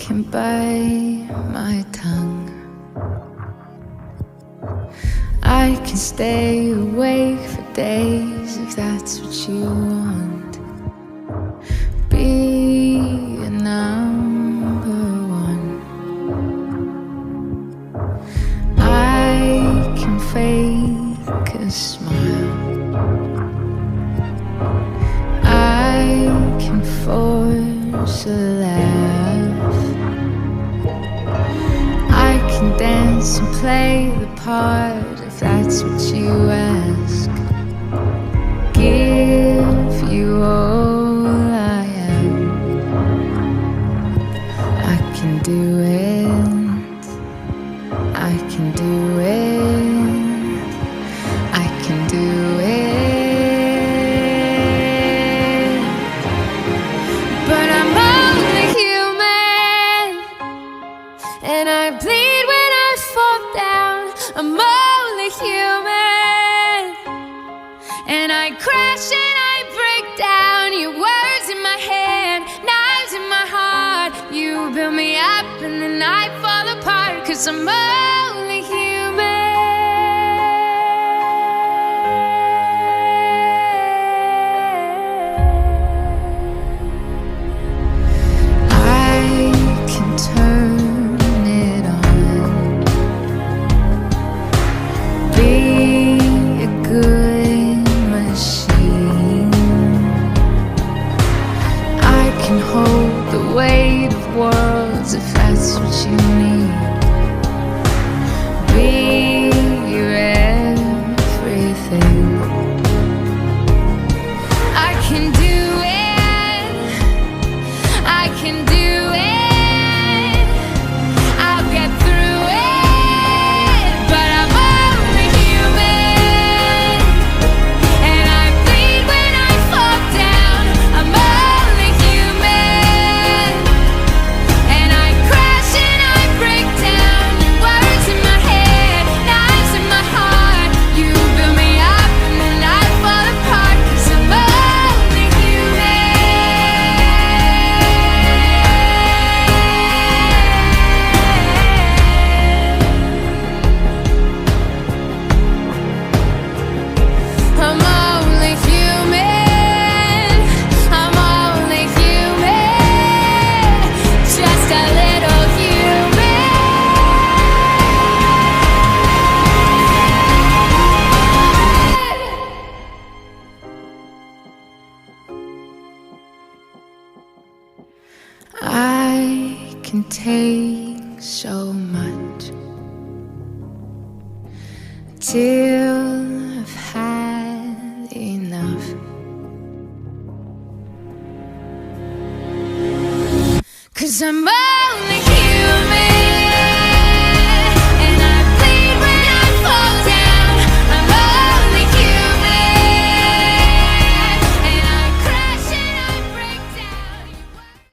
can bite my tongue. I can stay awake for days if that's what you want. Be a number one. I can fake a smile. I can force a laugh. I can dance and play the part if that's what you ask. Give you all I am. I can do it. I can do it. I can do it. But I'm only human, and I bleed when I fall down. I'm only human, and I crash and I break down. Your words in my head, knives in my heart. You build me up and then I fall apart, 'cause I'm only human. I can turn it on. Be a good machine. I can hold the weight of worlds if that's what you need. Be your everything. I can do it. I can do it. I'll get through it. But I'm only human, and I bleed when I fall down. I'm only human, and I crash and I break down. Your words in my head, knives in my heart. You build me up and then I fall apart, 'cause I'm only human. I'm only human. I'm only human. Just a little human. I can take so much till I've had enough. 'Cause I'm only